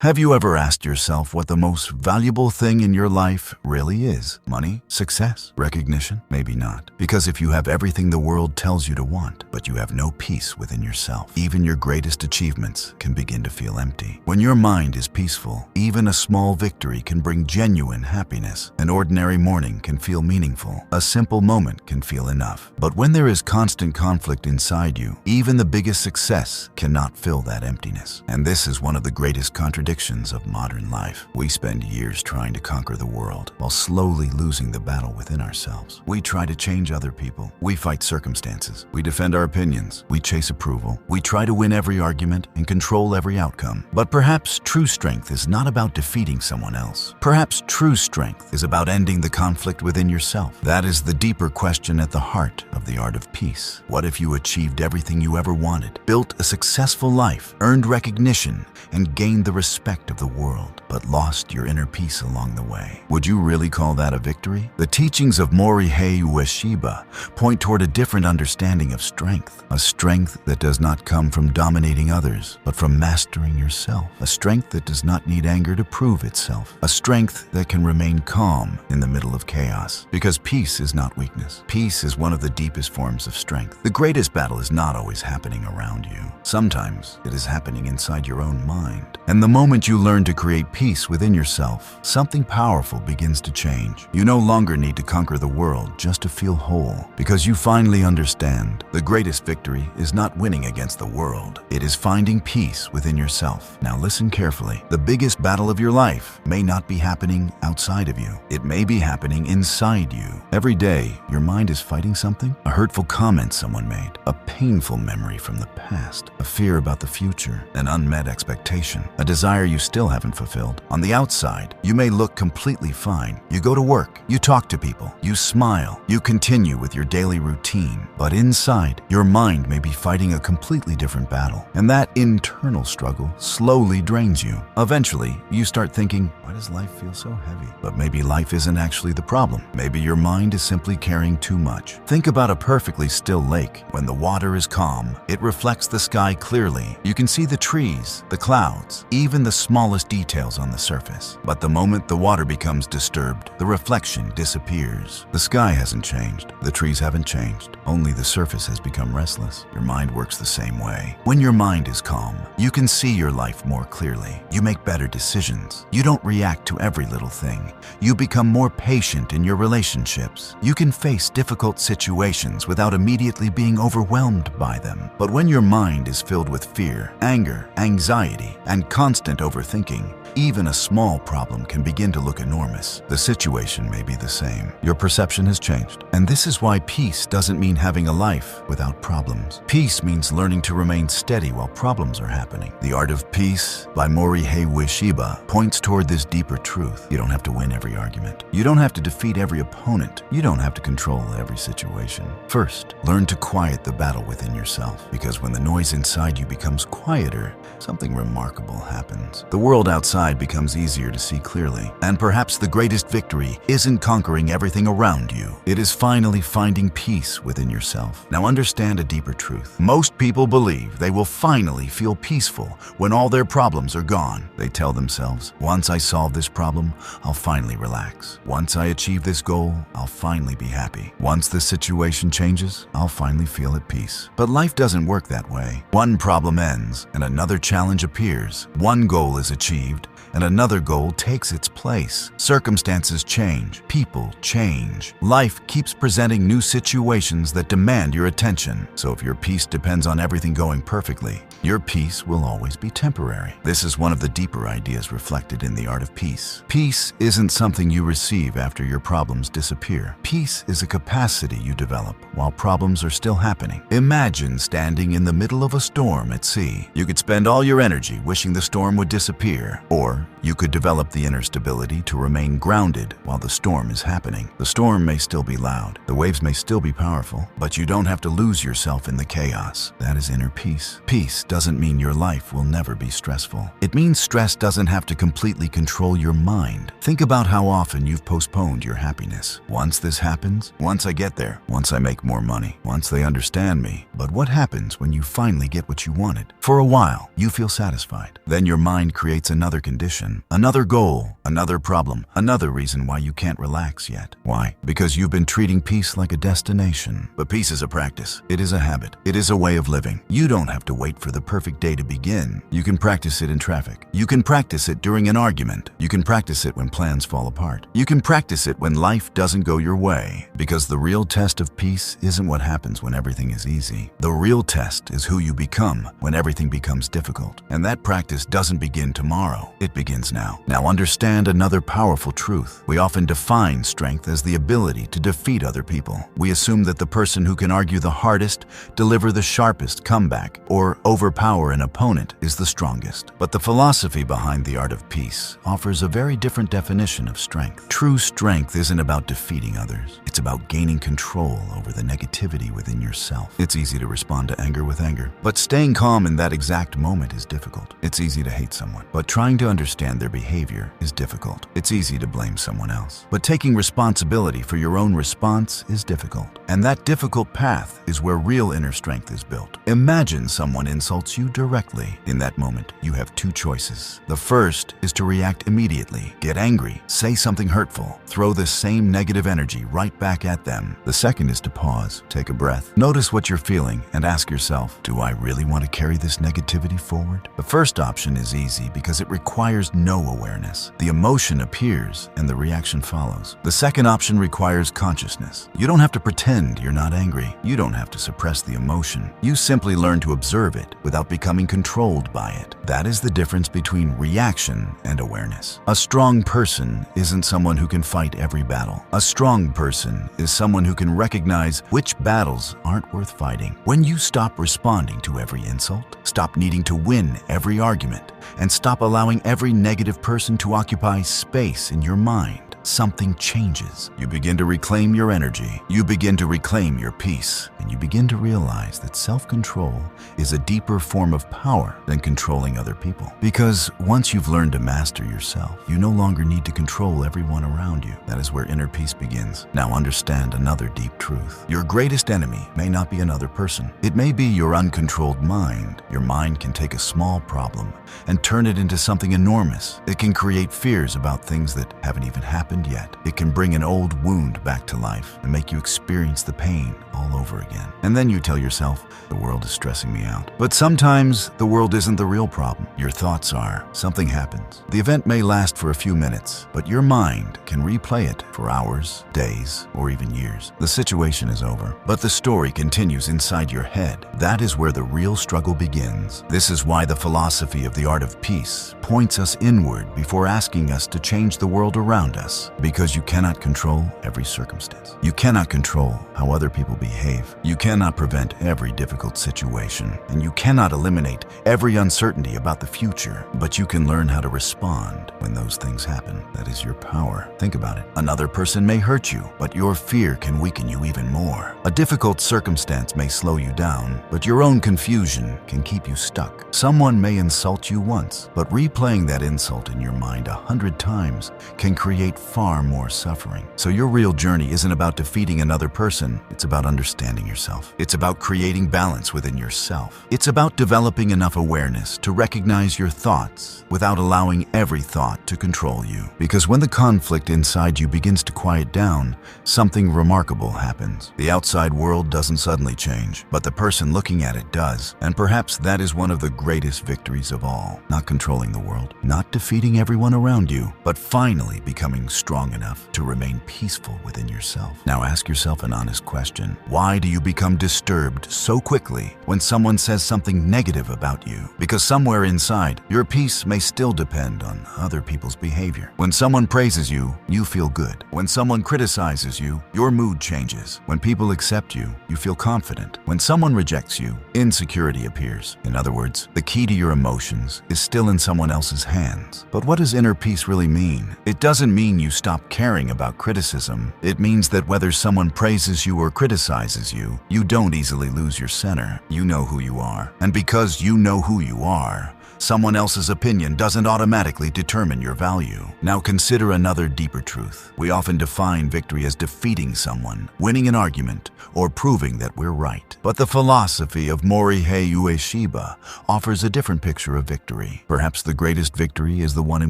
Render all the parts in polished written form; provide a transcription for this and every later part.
Have you ever asked yourself what the most valuable thing in your life really is? Money? Success? Recognition? Maybe not. Because if you have everything the world tells you to want, but you have no peace within yourself, even your greatest achievements can begin to feel empty. When your mind is peaceful, even a small victory can bring genuine happiness. An ordinary morning can feel meaningful. A simple moment can feel enough. But when there is constant conflict inside you, even the biggest success cannot fill that emptiness. And this is one of the greatest contradictions of modern life. We spend years trying to conquer the world while slowly losing the battle within ourselves. We try to change other people. We fight circumstances. We defend our opinions. We chase approval. We try to win every argument and control every outcome. But perhaps true strength is not about defeating someone else. Perhaps true strength is about ending the conflict within yourself. That is the deeper question at the heart of the art of peace. What if you achieved everything you ever wanted, built a successful life, earned recognition, and gained the respect of the world, but lost your inner peace along the way? Would you really call that a victory? The teachings of Morihei Ueshiba point toward a different understanding of strength, a strength that does not come from dominating others, but from mastering yourself, a strength that does not need anger to prove itself, a strength that can remain calm in the middle of chaos. Because peace is not weakness. Peace is one of the deepest forms of strength. The greatest battle is not always happening around you. Sometimes it is happening inside your own mind. And the moment you learn to create peace within yourself, something powerful begins to change. You no longer need to conquer the world just to feel whole, because you finally understand the greatest victory is not winning against the world. It is finding peace within yourself. Now listen carefully. The biggest battle of your life may not be happening outside of you. It may be happening inside you. Every day, your mind is fighting something: a hurtful comment someone made, a painful memory from the past, a fear about the future, an unmet expectation, a desire you still haven't fulfilled. On the outside, you may look completely fine. You go to work, you talk to people, you smile, you continue with your daily routine. But inside, your mind may be fighting a completely different battle. And that internal struggle slowly drains you. Eventually, you start thinking, why does life feel so heavy? But maybe life isn't actually the problem. Maybe your mind is simply carrying too much. Think about a perfectly still lake. When the water is calm, it reflects the sky clearly. You can see the trees, the clouds, even the smallest details on the surface. But the moment the water becomes disturbed, the reflection disappears. The sky hasn't changed. The trees haven't changed. Only the surface has become restless. Your mind works the same way. When your mind is calm, you can see your life more clearly. You make better decisions. You don't react to every little thing. You become more patient in your relationships. You can face difficult situations without immediately being overwhelmed by them. But when your mind is filled with fear, anger, anxiety, and constant overthinking, even a small problem can begin to look enormous. The situation may be the same. Your perception has changed. And this is why peace doesn't mean having a life without problems. Peace means learning to remain steady while problems are happening. The Art of Peace by Morihei Ueshiba points toward this deeper truth. You don't have to win every argument. You don't have to defeat every opponent. You don't have to control every situation. First, learn to quiet the battle within yourself, because when the noise inside you becomes quieter, something remarkable happens. The world outside becomes easier to see clearly. And perhaps the greatest victory isn't conquering everything around you. It is finally finding peace within yourself. Now understand a deeper truth. Most people believe they will finally feel peaceful when all their problems are gone. They tell themselves, once I solve this problem, I'll finally relax. Once I achieve this goal, I'll finally be happy. Once this situation changes, I'll finally feel at peace. But life doesn't work that way. One problem ends and another challenge appears. One goal is achieved and another goal takes its place. Circumstances change. People change. Life keeps presenting new situations that demand your attention. So if your peace depends on everything going perfectly, your peace will always be temporary. This is one of the deeper ideas reflected in the Art of Peace. Peace isn't something you receive after your problems disappear. Peace is a capacity you develop while problems are still happening. Imagine standing in the middle of a storm at sea. You could spend all your energy wishing the storm would disappear, or you could develop the inner stability to remain grounded while the storm is happening. The storm may still be loud, the waves may still be powerful, but you don't have to lose yourself in the chaos. That is inner peace. Peace doesn't mean your life will never be stressful. It means stress doesn't have to completely control your mind. Think about how often you've postponed your happiness. Once this happens, once I get there, once I make more money, once they understand me. But what happens when you finally get what you wanted? For a while, you feel satisfied. Then your mind creates another condition, another goal, another problem, another reason why you can't relax yet. Why? Because you've been treating peace like a destination. But peace is a practice. It is a habit. It is a way of living. You don't have to wait for the perfect day to begin. You can practice it in traffic. You can practice it during an argument. You can practice it when plans fall apart. You can practice it when life doesn't go your way. Because the real test of peace isn't what happens when everything is easy. The real test is who you become when everything becomes difficult. And that practice doesn't begin tomorrow. It begins now. Now understand another powerful truth. We often define strength as the ability to defeat other people. We assume that the person who can argue the hardest, deliver the sharpest comeback, or overpower an opponent is the strongest. But the philosophy behind the art of peace offers a very different definition of strength. True strength isn't about defeating others. It's about gaining control over the negativity within yourself. It's easy to respond to anger with anger, but staying calm in that exact moment is difficult. It's easy to hate someone, but trying to understand their behavior is difficult. It's easy to blame someone else, but taking responsibility for your own response is difficult. And that difficult path is where real inner strength is built. Imagine someone insults you directly. In that moment, you have two choices. The first is to react immediately, get angry, say something hurtful, throw the same negative energy right back at them. The second is to pause, take a breath, notice what you're feeling, and ask yourself, do I really want to carry this negativity forward? The first option is easy because it requires no awareness. The emotion appears and the reaction follows. The second option requires consciousness. You don't have to pretend you're not angry. You don't have to suppress the emotion. You simply learn to observe it without becoming controlled by it. That is the difference between reaction and awareness. A strong person isn't someone who can fight every battle. A strong person is someone who can recognize which battles aren't worth fighting. When you stop responding to every insult, stop needing to win every argument, and stop allowing every negative person to occupy space in your mind, something changes. You begin to reclaim your energy. You begin to reclaim your peace. And you begin to realize that self-control is a deeper form of power than controlling other people. Because once you've learned to master yourself, you no longer need to control everyone around you. That is where inner peace begins. Now understand another deep truth. Your greatest enemy may not be another person. It may be your uncontrolled mind. Your mind can take a small problem and turn it into something enormous. It can create fears about things that haven't even happened yet. It can bring an old wound back to life and make you experience the pain all over again. And then you tell yourself, the world is stressing me out. But sometimes the world isn't the real problem. Your thoughts are. Something happens. The event may last for a few minutes, but your mind can replay it for hours, days, or even years. The situation is over, but the story continues inside your head. That is where the real struggle begins. This is why the philosophy of the art of peace points us inward before asking us to change the world around us. Because you cannot control every circumstance. You cannot control how other people behave. You cannot prevent every difficult situation, and you cannot eliminate every uncertainty about the future, but you can learn how to respond when those things happen. That is your power. Think about it. Another person may hurt you, but your fear can weaken you even more. A difficult circumstance may slow you down, but your own confusion can keep you stuck. Someone may insult you once, but replaying that insult in your mind 100 times can create far more suffering. So your real journey isn't about defeating another person. It's about understanding yourself. It's about creating balance within yourself. It's about developing enough awareness to recognize your thoughts without allowing every thought to control you. Because when the conflict inside you begins to quiet down, something remarkable happens. The outside world doesn't suddenly change, but the person looking at it does. And perhaps that is one of the greatest victories of all. Not controlling the world, not defeating everyone around you, but finally becoming strong enough to remain peaceful within yourself. Now ask yourself an honest question. Why do you become disturbed so quickly when someone says something negative about you? Because somewhere inside, your peace may still depend on other people's behavior. When someone praises you, you feel good. When someone criticizes you, your mood changes. When people accept you, you feel confident. When someone rejects you, insecurity appears. In other words, the key to your emotions is still in someone else's hands. But what does inner peace really mean? It doesn't mean you stop caring about criticism. It means that whether someone praises you or criticizes you, you don't easily lose your center. You know who you are. And because you know who you are, Someone else's opinion doesn't automatically determine your value. Now consider another deeper truth. We often define victory as defeating someone, winning an argument, or proving that we're right. But the philosophy of Morihei Ueshiba offers a different picture of victory. Perhaps the greatest victory is the one in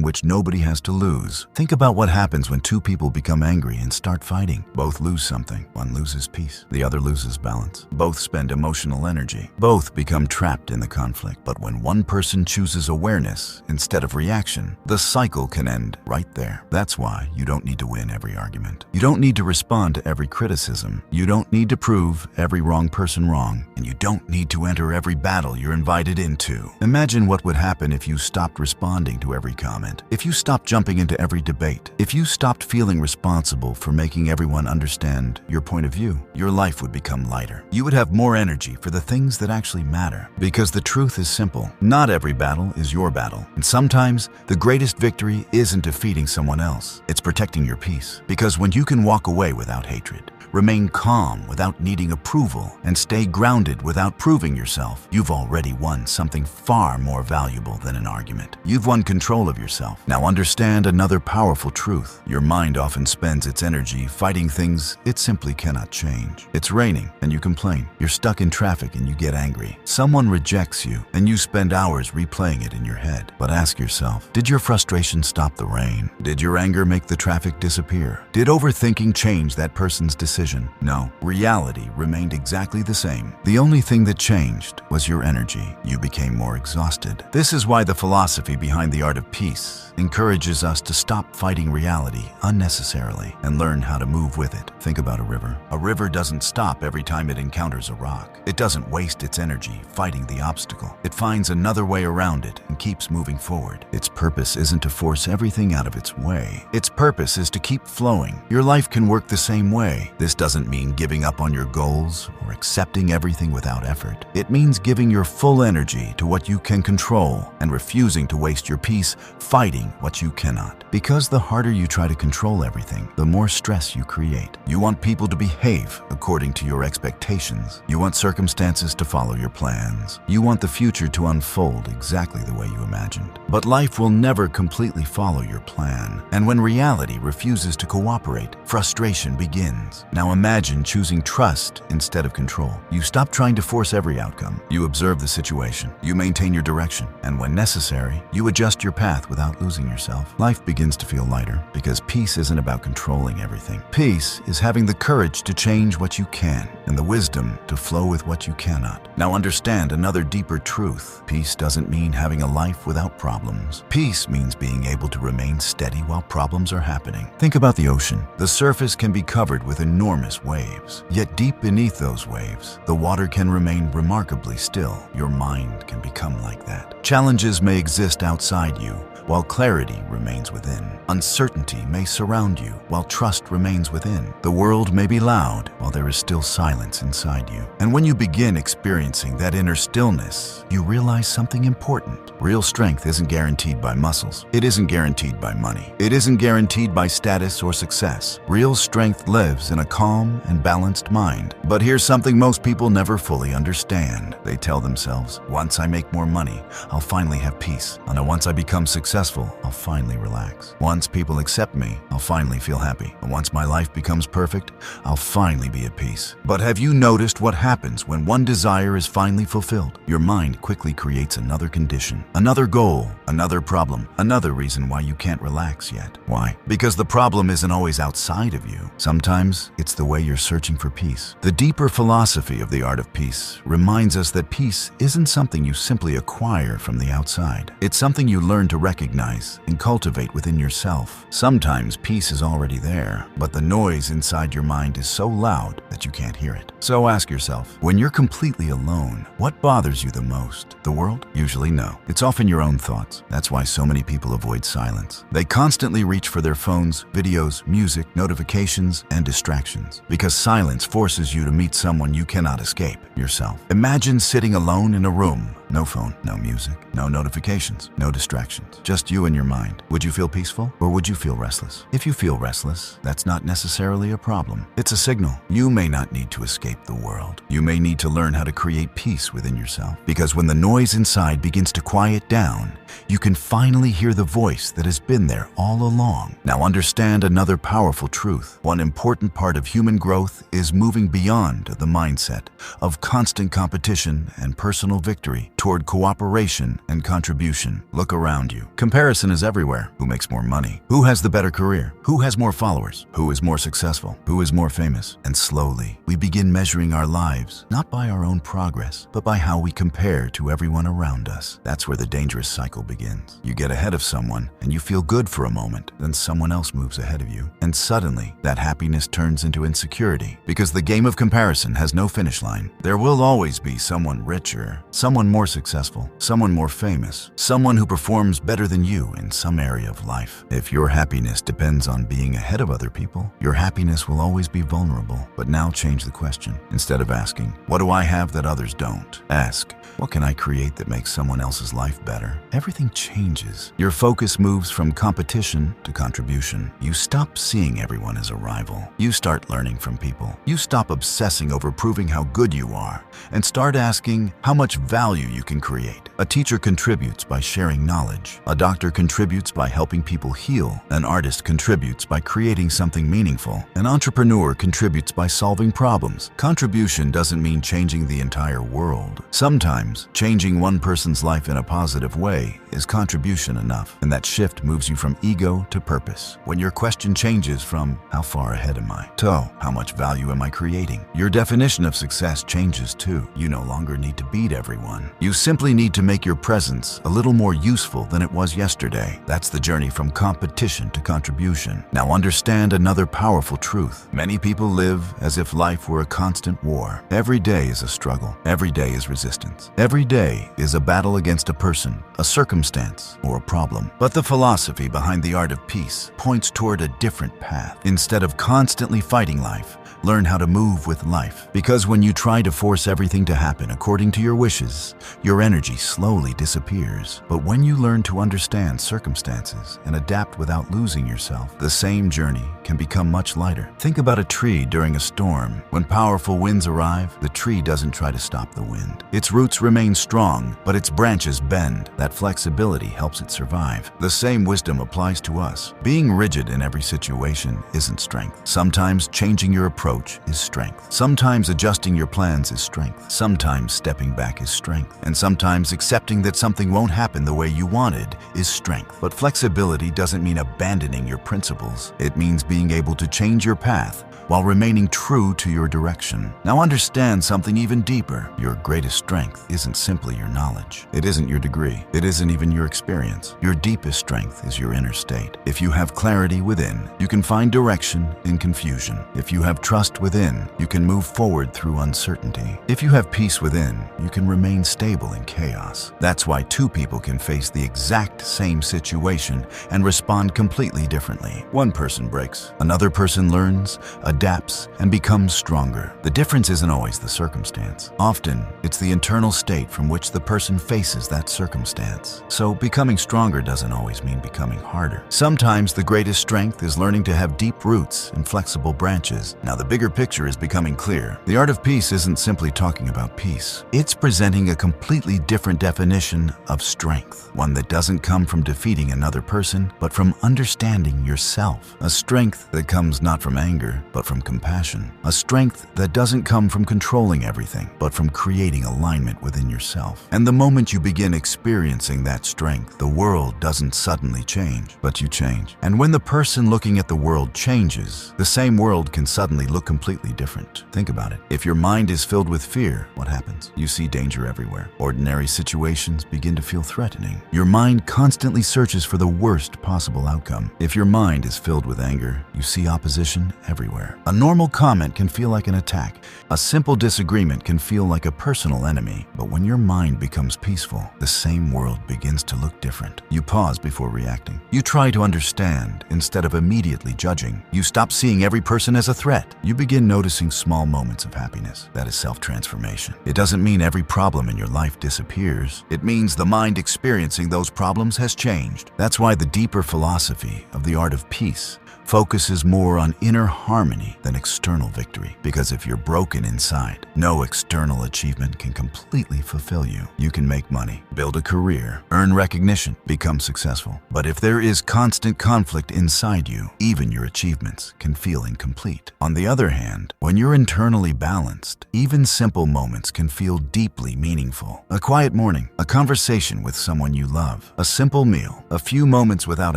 which nobody has to lose. Think about what happens when two people become angry and start fighting. Both lose something. One loses peace, the other loses balance. Both spend emotional energy. Both become trapped in the conflict. But when one person chooses awareness instead of reaction, the cycle can end right there. That's why you don't need to win every argument. You don't need to respond to every criticism. You don't need to prove every wrong person wrong. And you don't need to enter every battle you're invited into. Imagine what would happen if you stopped responding to every comment, if you stopped jumping into every debate, if you stopped feeling responsible for making everyone understand your point of view. Your life would become lighter. You would have more energy for the things that actually matter. Because the truth is simple. Not every battle is your battle. And sometimes the greatest victory isn't defeating someone else. It's protecting your peace. Because when you can walk away without hatred, remain calm without needing approval, and stay grounded without proving yourself, you've already won something far more valuable than an argument. You've won control of yourself. Now understand another powerful truth. Your mind often spends its energy fighting things it simply cannot change. It's raining and you complain. You're stuck in traffic and you get angry. Someone rejects you and you spend hours replaying it in your head. But ask yourself, did your frustration stop the rain? Did your anger make the traffic disappear? Did overthinking change that person's decision? No, reality remained exactly the same. The only thing that changed was your energy. You became more exhausted. This is why the philosophy behind the art of peace encourages us to stop fighting reality unnecessarily and learn how to move with it. Think about a river. A river doesn't stop every time it encounters a rock. It doesn't waste its energy fighting the obstacle. It finds another way around it and keeps moving forward. Its purpose isn't to force everything out of its way. Its purpose is to keep flowing. Your life can work the same way. This doesn't mean giving up on your goals or accepting everything without effort. It means giving your full energy to what you can control and refusing to waste your peace fighting what you cannot. Because the harder you try to control everything, the more stress you create. You want people to behave according to your expectations. You want circumstances to follow your plans. You want the future to unfold exactly the way you imagined. But life will never completely follow your plan. And when reality refuses to cooperate, frustration begins. Now imagine choosing trust instead of control. You stop trying to force every outcome. You observe the situation. You maintain your direction. And when necessary, you adjust your path without losing yourself. Life begins to feel lighter because peace isn't about controlling everything. Peace is having the courage to change what you can and the wisdom to flow with what you cannot. Now understand another deeper truth. Peace doesn't mean having a life without problems. Peace means being able to remain steady while problems are happening. Think about the ocean. The surface can be covered with enormous waves. Yet deep beneath those waves, the water can remain remarkably still. Your mind can become like that. Challenges may exist outside you, while clarity remains within. Uncertainty may surround you, while trust remains within. The world may be loud, while there is still silence inside you. And when you begin experiencing that inner stillness, you realize something important. Real strength isn't guaranteed by muscles. It isn't guaranteed by money. It isn't guaranteed by status or success. Real strength lives in a calm and balanced mind. But here's something most people never fully understand. They tell themselves, once I make more money, I'll finally have peace. And once I become successful, I'll finally relax. Once people accept me, I'll finally feel happy. And once my life becomes perfect, I'll finally be at peace. But have you noticed what happens when one desire is finally fulfilled? Your mind quickly creates another condition, another goal, another problem, another reason why you can't relax yet. Why? Because the problem isn't always outside of you. Sometimes it's the way you're searching for peace. The deeper philosophy of the art of peace reminds us that peace isn't something you simply acquire from the outside. It's something you learn to recognize and cultivate within yourself. Sometimes peace is already there, but the noise inside your mind is so loud that you can't hear it. So ask yourself, when you're completely alone, what bothers you the most? The world? Usually no. It's often your own thoughts. That's why so many people avoid silence. They constantly reach for their phones, videos, music, notifications, and distractions. Because silence forces you to meet someone you cannot escape, yourself. Imagine sitting alone in a room No phone, no music, no notifications, no distractions. Just you and your mind. Would you feel peaceful or would you feel restless? If you feel restless, that's not necessarily a problem. It's a signal. You may not need to escape the world. You may need to learn how to create peace within yourself. Because when the noise inside begins to quiet down, you can finally hear the voice that has been there all along. Now understand another powerful truth. One important part of human growth is moving beyond the mindset of constant competition and personal victory toward cooperation and contribution. Look around you. Comparison is everywhere. Who makes more money? Who has the better career? Who has more followers? Who is more successful? Who is more famous? And slowly, we begin measuring our lives, not by our own progress, but by how we compare to everyone around us. That's where the dangerous cycle begins. You get ahead of someone and you feel good for a moment, then someone else moves ahead of you. And suddenly, that happiness turns into insecurity because the game of comparison has no finish line. There will always be someone richer, someone more successful, someone more famous, someone who performs better than you in some area of life. If your happiness depends on being ahead of other people, your happiness will always be vulnerable. But now change the question. Instead of asking, what do I have that others don't? Ask, what can I create that makes someone else's life better? Everything changes. Your focus moves from competition to contribution. You stop seeing everyone as a rival. You start learning from people. You stop obsessing over proving how good you are and start asking how much value you can create. A teacher contributes by sharing knowledge. A doctor contributes by helping people heal. An artist contributes by creating something meaningful. An entrepreneur contributes by solving problems. Contribution doesn't mean changing the entire world. Sometimes, changing one person's life in a positive way is contribution enough, and that shift moves you from ego to purpose. When your question changes from, how far ahead am I, to, how much value am I creating? Your definition of success changes too. You no longer need to beat everyone. You simply need to make your presence a little more useful than it was yesterday. That's the journey from competition to contribution. Now understand another powerful truth. Many people live as if life were a constant war. Every day is a struggle. Every day is resistance. Every day is a battle against a person, a circumstance, or a problem. But the philosophy behind the art of peace points toward a different path. Instead of constantly fighting life, learn how to move with life. Because when you try to force everything to happen according to your wishes, your energy slowly disappears. But when you learn to understand circumstances and adapt without losing yourself, the same journey can become much lighter. Think about a tree during a storm. When powerful winds arrive, the tree doesn't try to stop the wind. Its roots remain strong, but its branches bend. That flexibility helps it survive. The same wisdom applies to us. Being rigid in every situation isn't strength. Sometimes changing your approach is strength. Sometimes adjusting your plans is strength. Sometimes stepping back is strength. And sometimes accepting that something won't happen the way you wanted is strength. But flexibility doesn't mean abandoning your principles. It means being able to change your path while remaining true to your direction. Now understand something even deeper. Your greatest strength isn't simply your knowledge. It isn't your degree. It isn't even your experience. Your deepest strength is your inner state. If you have clarity within, you can find direction in confusion. If you have trust within, you can move forward through uncertainty. If you have peace within, you can remain stable in chaos. That's why two people can face the exact same situation and respond completely differently. One person breaks, another person learns, adapts, and becomes stronger. The difference isn't always the circumstance. Often, it's the internal state from which the person faces that circumstance. So, becoming stronger doesn't always mean becoming harder. Sometimes the greatest strength is learning to have deep roots and flexible branches. Now, the bigger picture is becoming clear. The art of peace isn't simply talking about peace. It's presenting a completely different definition of strength. One that doesn't come from defeating another person, but from understanding yourself. A strength that comes not from anger, but from compassion. A strength that doesn't come from controlling everything, but from creating alignment within yourself. And the moment you begin experiencing that strength, the world doesn't suddenly change, but you change. And when the person looking at the world changes, the same world can suddenly look completely different. Think about it. If your mind is filled with fear, what happens? You see danger everywhere. Ordinary situations begin to feel threatening. Your mind constantly searches for the worst possible outcome. If your mind is filled with anger, you see opposition everywhere. A normal comment can feel like an attack. A simple disagreement can feel like a personal enemy. But when your mind becomes peaceful, the same world begins begins to look different. You pause before reacting. You try to understand instead of immediately judging. You stop seeing every person as a threat. You begin noticing small moments of happiness. That is self-transformation. It doesn't mean every problem in your life disappears. It means the mind experiencing those problems has changed. That's why the deeper philosophy of the art of peace focuses more on inner harmony than external victory. Because if you're broken inside, no external achievement can completely fulfill you. You can make money, build a career, earn recognition, become successful. But if there is constant conflict inside you, even your achievements can feel incomplete. On the other hand, when you're internally balanced, even simple moments can feel deeply meaningful. A quiet morning, a conversation with someone you love, a simple meal, a few moments without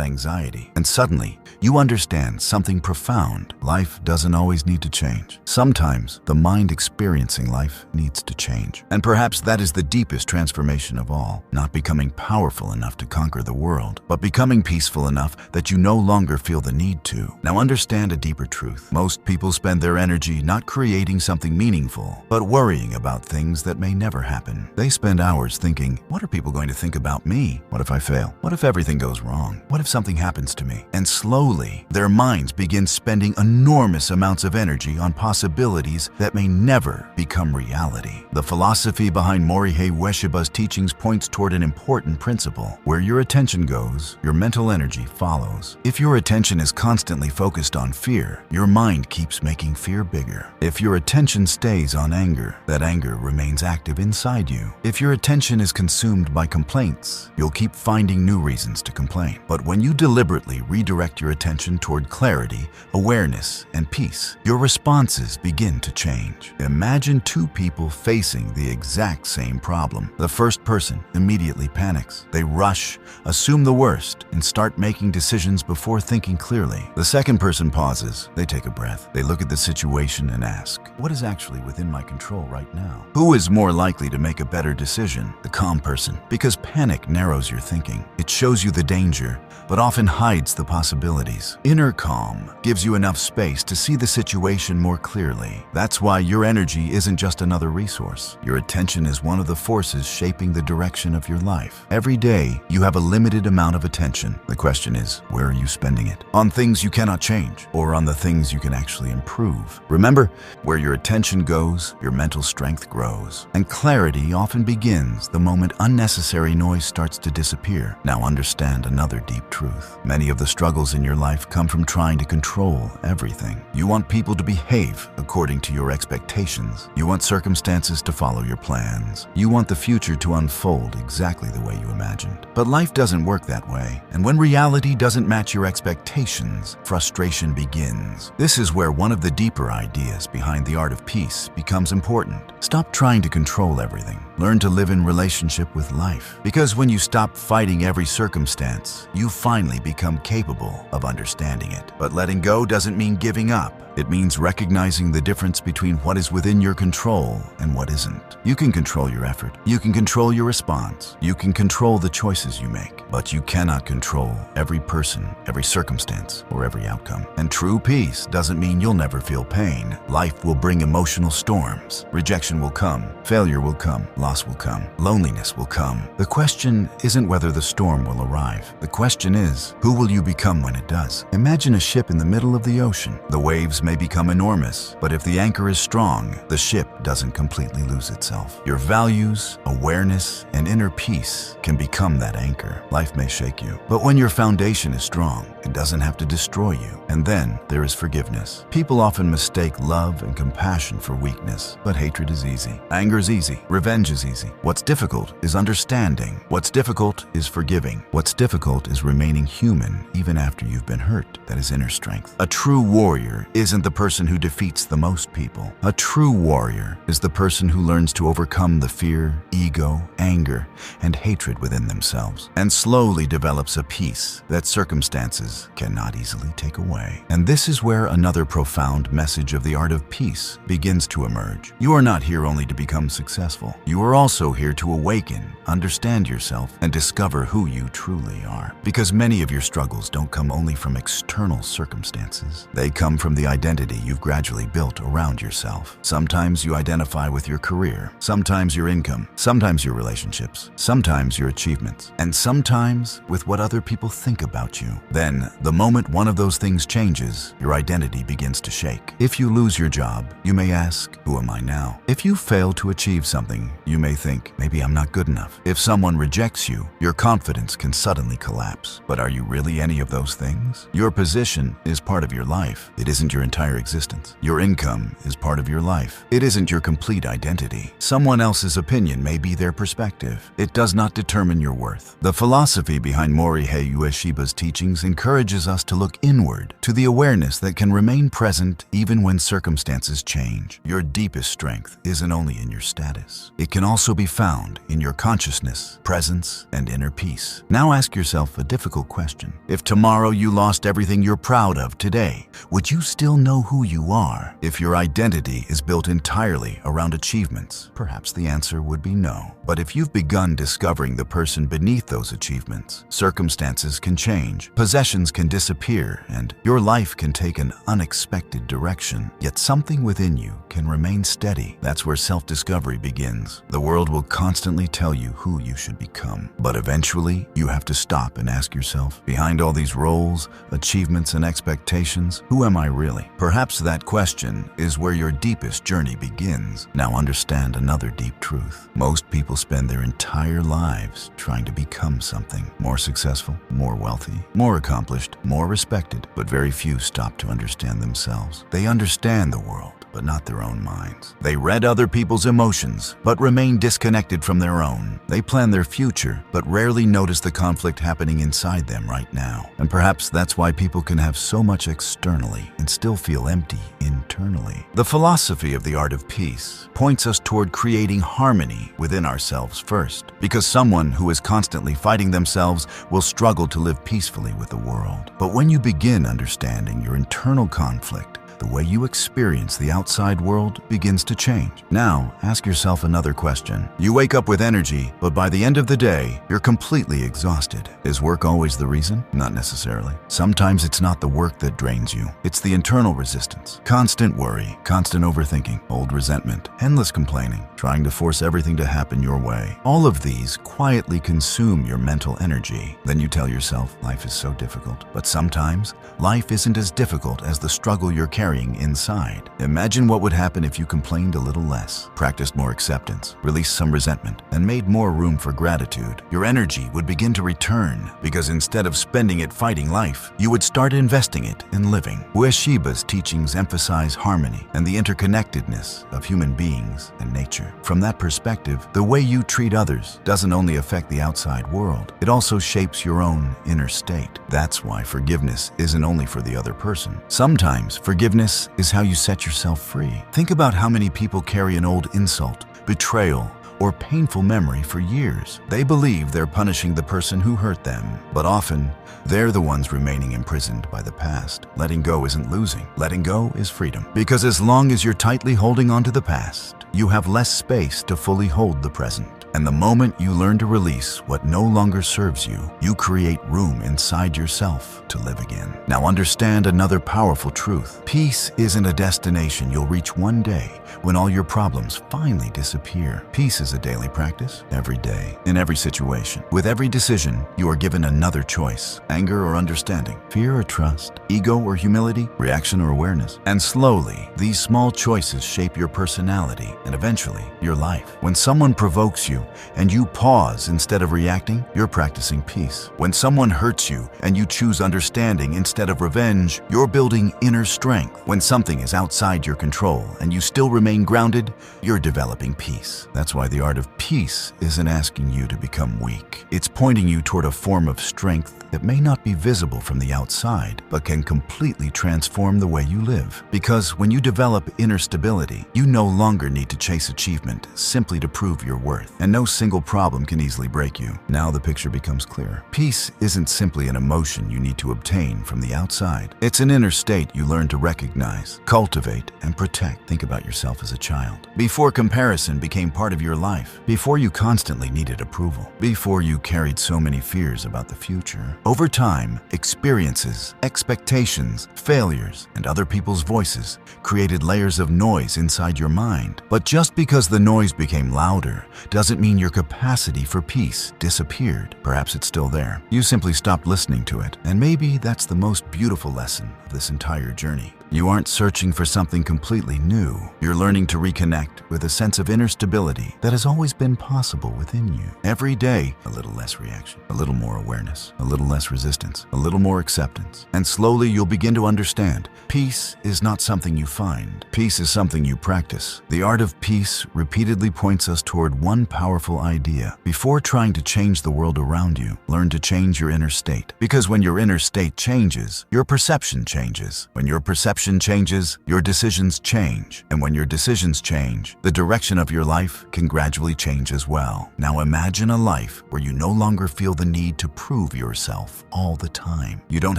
anxiety, and suddenly you understand something profound. Life doesn't always need to change. Sometimes the mind experiencing life needs to change. And perhaps that is the deepest transformation of all. Not becoming powerful enough to conquer the world, but becoming peaceful enough that you no longer feel the need to. Now understand a deeper truth. Most people spend their energy not creating something meaningful, but worrying about things that may never happen. They spend hours thinking, what are people going to think about me? What if I fail? What if everything goes wrong? What if something happens to me? And slowly, their minds begin spending enormous amounts of energy on possibilities that may never become reality. The philosophy behind Morihei Ueshiba's teachings points toward an important principle. Where your attention goes, your mental energy follows. If your attention is constantly focused on fear, your mind keeps making fear bigger. If your attention stays on anger, that anger remains active inside you. If your attention is consumed by complaints, you'll keep finding new reasons to complain. But when you deliberately redirect your attention toward clarity, awareness, and peace, your responses begin to change. Imagine two people facing the exact same problem. The first person immediately panics. They rush, assume the worst, and start making decisions before thinking clearly. The second person pauses. They take a breath. They look at the situation and ask, what is actually within my control right now? Who is more likely to make a better decision? The calm person. Because panic narrows your thinking. It shows you the danger, but often hides the possibilities. Inner calm gives you enough space to see the situation more clearly. That's why your energy isn't just another resource. Your attention is one of the forces shaping the direction of your life. Every day, you have a limited amount of attention. The question is, where are you spending it? On things you cannot change, or on the things you can actually improve? Remember, where your attention goes, your mental strength grows. And clarity often begins the moment unnecessary noise starts to disappear. Now understand another deep truth. Many of the struggles in your life come from trying to control everything. You want people to behave according to your expectations. You want circumstances to follow your plans. You want the future to unfold exactly the way you imagined. But life doesn't work that way. And when reality doesn't match your expectations, frustration begins. This is where one of the deeper ideas behind the art of peace becomes important. Stop trying to control everything. Learn to live in relationship with life. Because when you stop fighting every circumstance, you finally become capable of understanding it. But letting go doesn't mean giving up. It means recognizing the difference between what is within your control and what isn't. You can control your effort. You can control your response. You can control the choices you make. But you cannot control every person, every circumstance, or every outcome. And true peace doesn't mean you'll never feel pain. Life will bring emotional storms. Rejection will come. Failure will come. Loss will come. Loneliness will come. The question isn't whether the storm will arrive. The question is, who will you become when it does? Imagine a ship in the middle of the ocean. The waves may become enormous, but if the anchor is strong, the ship doesn't completely lose itself. Your values, awareness, and inner peace can become that anchor. Life may shake you, but when your foundation is strong, it doesn't have to destroy you. And then there is forgiveness. People often mistake love and compassion for weakness, but hatred is easy. Anger is easy. Revenge is easy. What's difficult is understanding. What's difficult is forgiving. What's difficult is remaining human even after you've been hurt. That is inner strength. A true warrior isn't the person who defeats the most people. A true warrior is the person who learns to overcome the fear, ego, anger, and hatred within themselves, and slowly develops a peace that circumstances cannot easily take away. And this is where another profound message of the art of peace begins to emerge. You are not here only to become successful. You are also here to awaken, understand yourself, and discover who you truly are. Because many of your struggles don't come only from external circumstances. They come from the identity you've gradually built around yourself. Sometimes you identify with your career, sometimes your income, sometimes your relationships, sometimes your achievements, and sometimes with what other people think about you. Then, the moment one of those things changes, your identity begins to shake. If you lose your job, you may ask, who am I now? If you fail to achieve something, you may think, maybe I'm not good enough. If someone rejects you, your confidence can suddenly collapse. But are you really any of those things? Your position is part of your life. It isn't your entire existence. Your income is part of your life. It isn't your complete identity. Someone else's opinion may be their perspective. It does not determine your worth. The philosophy behind Morihei Ueshiba's teachings encourages us to look inward, to the awareness that can remain present even when circumstances change. Your deepest strength isn't only in your status. It can also be found in your consciousness, presence, and inner peace. Now ask yourself a difficult question. If tomorrow you lost everything you're proud of today, would you still know who you are? If your identity is built entirely around achievements, perhaps the answer would be no. But if you've begun discovering the person beneath those achievements, circumstances can change, possessions can disappear, and your life can take an unexpected direction. Yet something within you can remain steady. That's where self-discovery begins. The world will constantly tell you who you should become. But eventually, you have to stop and ask yourself, behind all these roles, achievements, and expectations, who am I really? Perhaps that question is where your deepest journey begins. Now understand another deep truth. Most people spend their entire lives trying to become something. More successful, more wealthy, more accomplished, more respected. But very few stop to understand themselves. They understand the world, but not their own minds. They read other people's emotions, but remain disconnected from their own. They plan their future, but rarely notice the conflict happening inside them right now. And perhaps that's why people can have so much externally and still feel empty internally. The philosophy of the art of peace points us toward creating harmony within ourselves first, because someone who is constantly fighting themselves will struggle to live peacefully with the world. But when you begin understanding your internal conflict, the way you experience the outside world begins to change. Now, ask yourself another question. You wake up with energy, but by the end of the day, you're completely exhausted. Is work always the reason? Not necessarily. Sometimes it's not the work that drains you. It's the internal resistance. Constant worry, constant overthinking, old resentment, endless complaining, trying to force everything to happen your way. All of these quietly consume your mental energy. Then you tell yourself, life is so difficult. But sometimes, life isn't as difficult as the struggle you're carrying inside. Imagine what would happen if you complained a little less, practiced more acceptance, released some resentment, and made more room for gratitude. Your energy would begin to return, because instead of spending it fighting life, you would start investing it in living. Ueshiba's teachings emphasize harmony and the interconnectedness of human beings and nature. From that perspective, the way you treat others doesn't only affect the outside world, it also shapes your own inner state. That's why forgiveness isn't only for the other person. Sometimes forgiveness is how you set yourself free. Think about how many people carry an old insult, betrayal, or painful memory for years. They believe they're punishing the person who hurt them, but often they're the ones remaining imprisoned by the past. Letting go isn't losing. Letting go is freedom. Because as long as you're tightly holding on to the past, you have less space to fully hold the present. And the moment you learn to release what no longer serves you, you create room inside yourself to live again. Now understand another powerful truth. Peace isn't a destination you'll reach one day when all your problems finally disappear. Peace is a daily practice, every day, in every situation. With every decision, you are given another choice: anger or understanding, fear or trust, ego or humility, reaction or awareness. And slowly, these small choices shape your personality and eventually your life. When someone provokes you and you pause instead of reacting, you're practicing peace. When someone hurts you and you choose understanding instead of revenge, you're building inner strength. When something is outside your control and you still remain grounded, you're developing peace. That's why the art of peace isn't asking you to become weak. It's pointing you toward a form of strength that may not be visible from the outside, but can completely transform the way you live. Because when you develop inner stability, you no longer need to chase achievement simply to prove your worth. And no single problem can easily break you. Now the picture becomes clear. Peace isn't simply an emotion you need to obtain from the outside. It's an inner state you learn to recognize, cultivate, and protect. Think about yourself as a child. Before comparison became part of your life, before you constantly needed approval, before you carried so many fears about the future. Over time, experiences, expectations, failures, and other people's voices created layers of noise inside your mind. But just because the noise became louder doesn't mean your capacity for peace disappeared. Perhaps it's still there. You simply stopped listening to it. And maybe that's the most beautiful lesson of this entire journey. You aren't searching for something completely new. You're learning to reconnect with a sense of inner stability that has always been possible within you. Every day, a little less reaction, a little more awareness, a little less resistance, a little more acceptance. And slowly you'll begin to understand, peace is not something you find. Peace is something you practice. The art of peace repeatedly points us toward one powerful idea. Before trying to change the world around you, learn to change your inner state. Because when your inner state changes, your perception changes. When your perception changes, your decisions change. And when your decisions change, the direction of your life can gradually change as well. Now imagine a life where you no longer feel the need to prove yourself all the time. You don't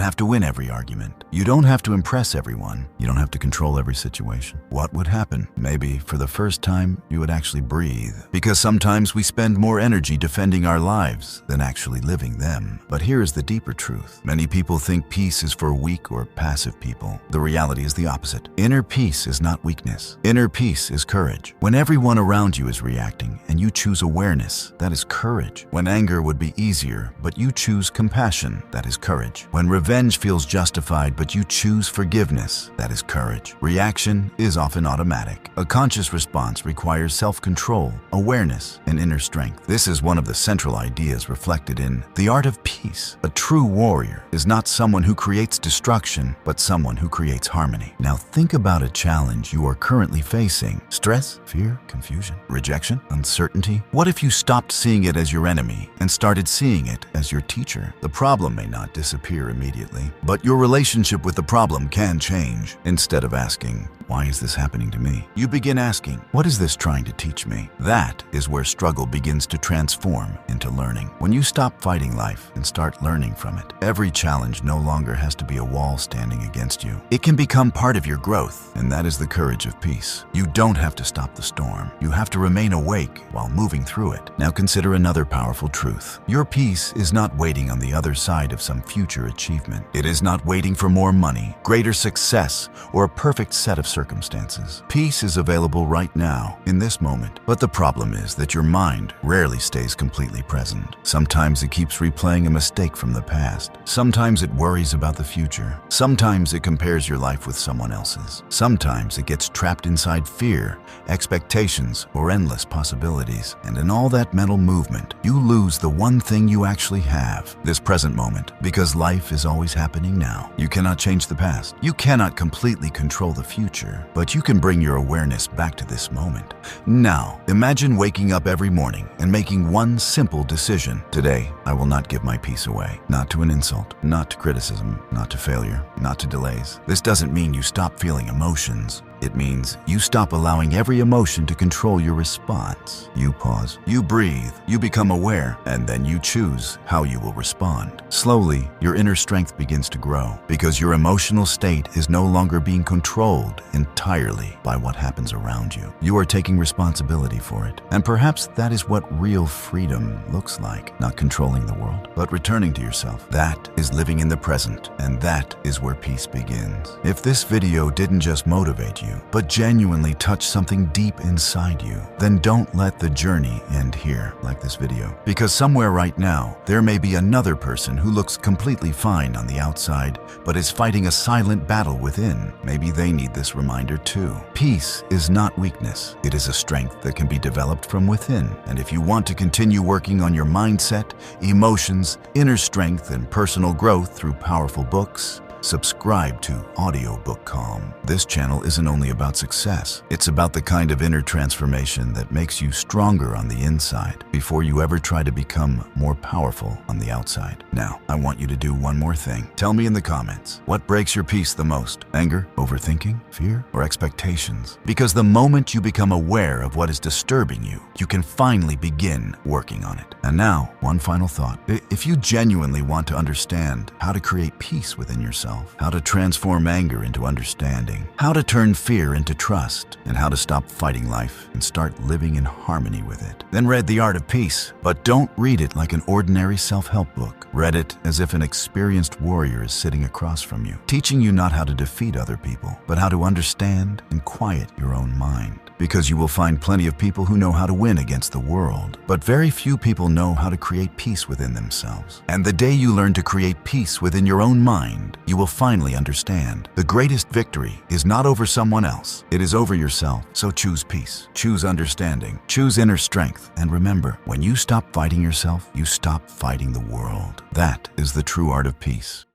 have to win every argument. You don't have to impress everyone. You don't have to control every situation. What would happen? Maybe for the first time, you would actually breathe. Because sometimes we spend more energy defending our lives than actually living them. But here is the deeper truth. Many people think peace is for weak or passive people. The reality is the opposite. Inner peace is not weakness. Inner peace is courage. When everyone around you is reacting and you choose awareness, that is courage. When anger would be easier, but you choose compassion, that is courage. When revenge feels justified, but you choose forgiveness, that is courage. Reaction is often automatic. A conscious response requires self-control, awareness, and inner strength. This is one of the central ideas reflected in The Art of Peace. A true warrior is not someone who creates destruction, but someone who creates harmony. Now think about a challenge you are currently facing. Stress, fear, confusion, rejection, uncertainty. What if you stopped seeing it as your enemy and started seeing it as your teacher? The problem may not disappear immediately, but your relationship with the problem can change. Instead of asking, why is this happening to me? You begin asking, what is this trying to teach me? That is where struggle begins to transform into learning. When you stop fighting life and start learning from it, every challenge no longer has to be a wall standing against you. It can become part of your growth, and that is the courage of peace. You don't have to stop the storm. You have to remain awake while moving through it. Now consider another powerful truth. Your peace is not waiting on the other side of some future achievement. It is not waiting for more money, greater success, or a perfect set of circumstances. Peace is available right now, in this moment. But the problem is that your mind rarely stays completely present. Sometimes it keeps replaying a mistake from the past. Sometimes it worries about the future. Sometimes it compares your life with someone else's. Sometimes it gets trapped inside fear, expectations, or endless possibilities. And in all that mental movement, you lose the one thing you actually have, this present moment, because life is always happening now. You cannot change the past. You cannot completely control the future, but you can bring your awareness back to this moment. Now, imagine waking up every morning and making one simple decision. Today, I will not give my peace away. Not to an insult, not to criticism, not to failure, not to delays. This doesn't mean you stop feeling emotions. It means you stop allowing every emotion to control your response. You pause, you breathe, you become aware, and then you choose how you will respond. Slowly, your inner strength begins to grow because your emotional state is no longer being controlled entirely by what happens around you. You are taking responsibility for it. And perhaps that is what real freedom looks like. Not controlling the world, but returning to yourself. That is living in the present, and that is where peace begins. If this video didn't just motivate you, but genuinely touch something deep inside you, then don't let the journey end here, like this video. Because somewhere right now, there may be another person who looks completely fine on the outside, but is fighting a silent battle within. Maybe they need this reminder too. Peace is not weakness. It is a strength that can be developed from within. And if you want to continue working on your mindset, emotions, inner strength, and personal growth through powerful books, subscribe to Audiobook Calm. This channel isn't only about success, it's about the kind of inner transformation that makes you stronger on the inside before you ever try to become more powerful on the outside. Now, I want you to do one more thing. Tell me in the comments, what breaks your peace the most? Anger, overthinking, fear, or expectations? Because the moment you become aware of what is disturbing you, you can finally begin working on it. And now, one final thought. If you genuinely want to understand how to create peace within yourself, how to transform anger into understanding, how to turn fear into trust, and how to stop fighting life and start living in harmony with it, then read The Art of Peace. But don't read it like an ordinary self-help book. Read it as if an experienced warrior is sitting across from you, teaching you not how to defeat other people, but how to understand and quiet your own mind. Because you will find plenty of people who know how to win against the world, but very few people know how to create peace within themselves. And the day you learn to create peace within your own mind, you will finally understand the greatest victory is not over someone else, it is over yourself. So choose peace, choose understanding, choose inner strength, and remember, when you stop fighting yourself, you stop fighting the world. That is the true art of peace.